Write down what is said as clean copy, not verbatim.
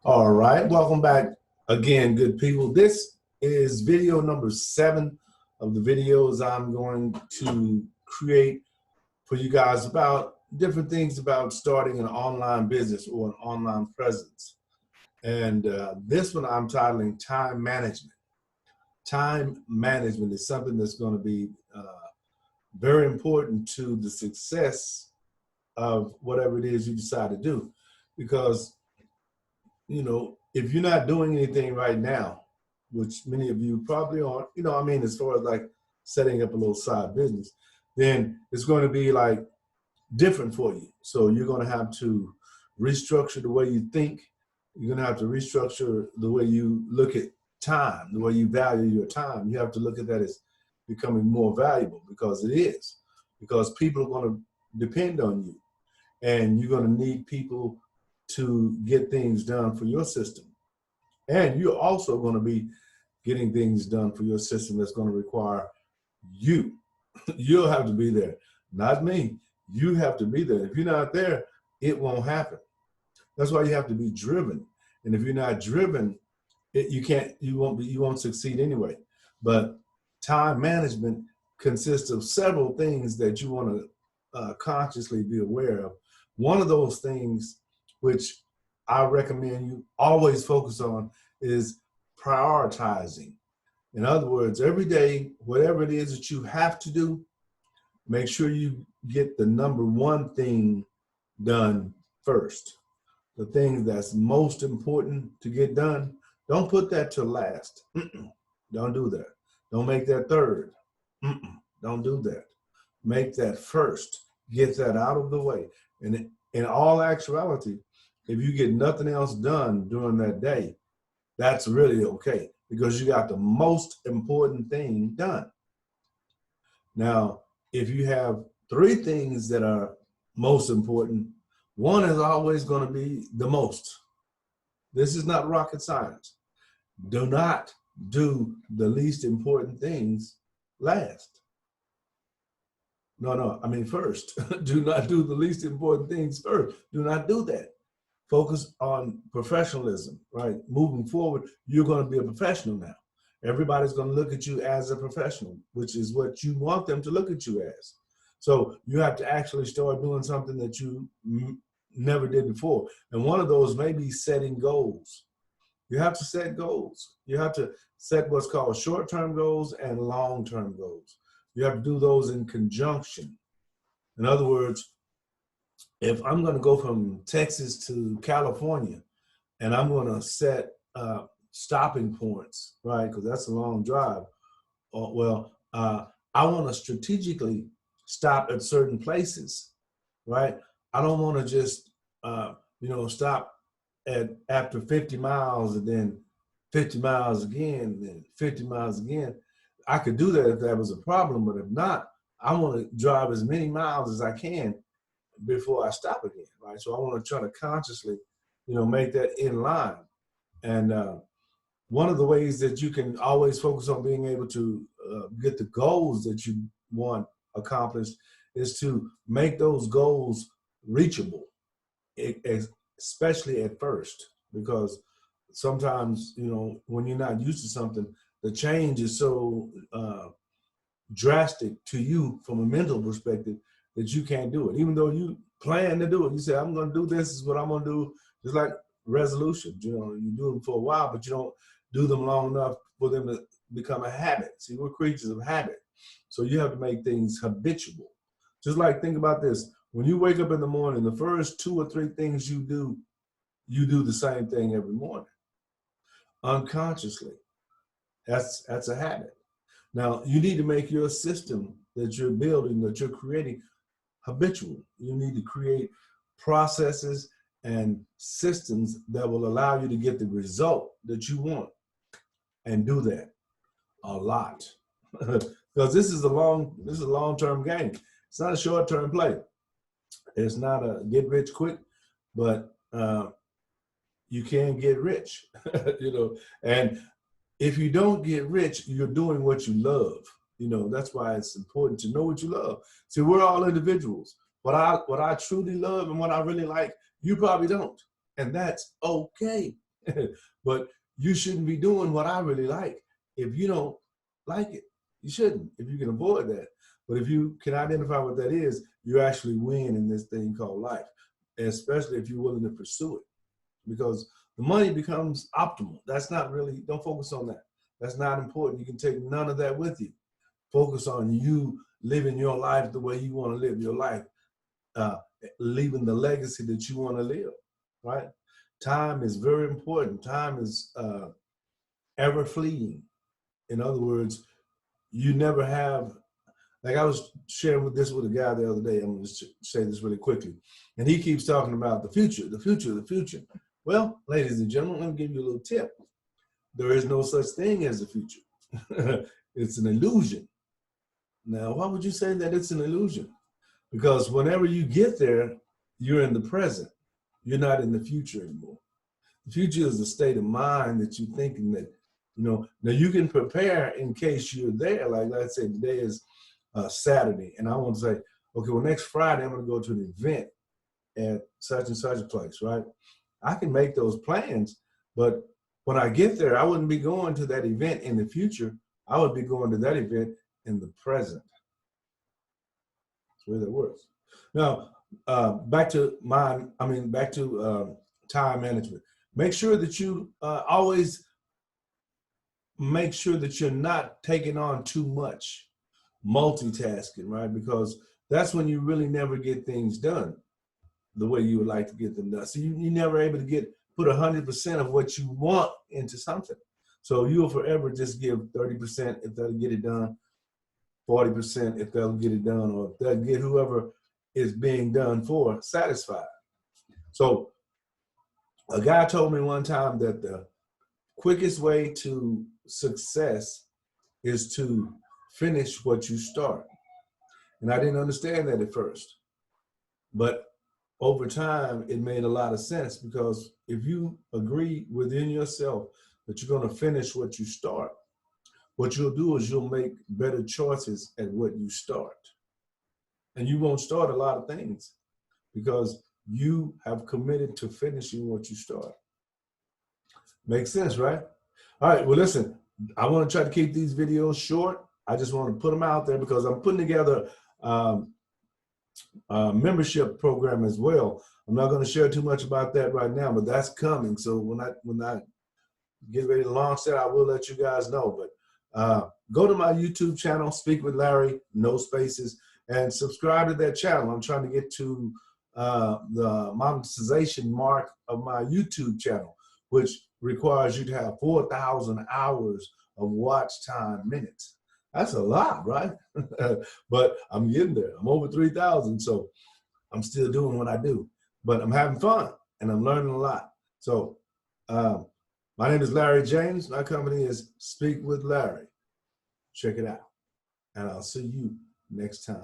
All right, welcome back again, good people. This is video number 7 of the videos I'm going to create for you guys about different things about starting an online business or an online presence. And this one I'm titling Time Management. Time management is something that's going to be very important to the success of whatever it is you decide to do. Because if you're not doing anything right now, which many of you probably aren't, as far as like setting up a little side business, then it's going to be like different for you. So you're going to have to restructure the way you think. You're going to have to restructure the way you look at time, the way you value your time. You have to look at that as becoming more valuable because it is, because people are going to depend on you and you're going to need people to get things done for your system. And you're also going to be getting things done for your system that's going to require you. You'll have to be there, not me. You have to be there. If you're not there, it won't happen. That's why you have to be driven. And if you're not driven, you won't succeed anyway. But time management consists of several things that you want to consciously be aware of. One of those things, which I recommend you always focus on, is prioritizing. In other words, every day, whatever it is that you have to do, make sure you get the number one thing done first. The thing that's most important to get done, don't put that to last. Don't do that. Don't make that third. Don't do that. Make that first. Get that out of the way. And in all actuality, if you get nothing else done during that day, that's really okay because you got the most important thing done. Now, if you have 3 things that are most important, one is always going to be the most. This is not rocket science. Do not do the least important things last. No, I mean first. Do not do the least important things first. Do not do that. Focus on professionalism, right? Moving forward, you're going to be a professional now. Everybody's going to look at you as a professional, which is what you want them to look at you as. So you have to actually start doing something that you never did before. And one of those may be setting goals. You have to set goals. You have to set what's called short-term goals and long-term goals. You have to do those in conjunction. In other words, if I'm going to go from Texas to California and I'm going to set stopping points, right, because that's a long drive, I want to strategically stop at certain places, right? I don't want to just, stop at after 50 miles and then 50 miles again, and then 50 miles again. I could do that if that was a problem, but if not, I want to drive as many miles as I can before I stop again, right? So I want to try to consciously, make that in line. And one of the ways that you can always focus on being able to get the goals that you want accomplished is to make those goals reachable, especially at first, because sometimes, when you're not used to something, the change is so drastic to you from a mental perspective that you can't do it. Even though you plan to do it, you say, I'm going to do this, is what I'm going to do. Just like resolutions, you do them for a while, but you don't do them long enough for them to become a habit. See, we're creatures of habit. So you have to make things habitual. Just like, think about this. When you wake up in the morning, the first 2 or 3 things you do the same thing every morning. Unconsciously. That's a habit. Now, you need to make your system that you're building, that you're creating, habitual. You need to create processes and systems that will allow you to get the result that you want, and do that a lot. Because this is a long-term game. It's not a short-term play. It's not a get rich quick, but you can get rich, and if you don't get rich, you're doing what you love. That's why it's important to know what you love. See, we're all individuals. What I truly love and what I really like, you probably don't. And that's okay. But you shouldn't be doing what I really like. If you don't like it, you shouldn't, if you can avoid that. But if you can identify what that is, you actually win in this thing called life, especially if you're willing to pursue it. Because the money becomes optimal. That's not really, don't focus on that. That's not important. You can take none of that with you. Focus on you living your life the way you want to live your life, leaving the legacy that you want to live, right? Time is very important. Time is ever fleeting. In other words, you never have, like I was sharing with a guy the other day. I'm going to say this really quickly. And he keeps talking about the future, the future, the future. Well, ladies and gentlemen, let me give you a little tip. There is no such thing as the future. It's an illusion. Now, why would you say that it's an illusion? Because whenever you get there, you're in the present. You're not in the future anymore. The future is a state of mind that you're thinking that, now you can prepare in case you're there. Like let's say today is Saturday, and I want to say, okay, well, next Friday, I'm going to go to an event at such and such a place, right? I can make those plans, but when I get there, I wouldn't be going to that event in the future. I would be going to that event in the present. That's the way that works. Now, back to time management. Make sure that you always make sure that you're not taking on too much multitasking, right? Because that's when you really never get things done the way you would like to get them done. So you're never able to put 100% of what you want into something. So you'll forever just give 30% if they'll get it done, 40% if they'll get it done, or if they'll get whoever is being done for satisfied. So a guy told me one time that the quickest way to success is to finish what you start. And I didn't understand that at first. But over time, it made a lot of sense, because if you agree within yourself that you're going to finish what you start, what you'll do is you'll make better choices at what you start. And you won't start a lot of things because you have committed to finishing what you start. Makes sense, right? All right, well, listen, I want to try to keep these videos short. I just want to put them out there because I'm putting together membership program as well. I'm not going to share too much about that right now, but that's coming. So when I get ready to launch that, I will let you guys know. But go to my YouTube channel, Speak with Larry, no spaces, and subscribe to that channel. I'm trying to get to the monetization mark of my YouTube channel, which requires you to have 4,000 hours of watch time minutes. That's a lot, right? But I'm getting there. I'm over 3,000, so I'm still doing what I do. But I'm having fun, and I'm learning a lot. So my name is Larry James. My company is Speak with Larry. Check it out. And I'll see you next time.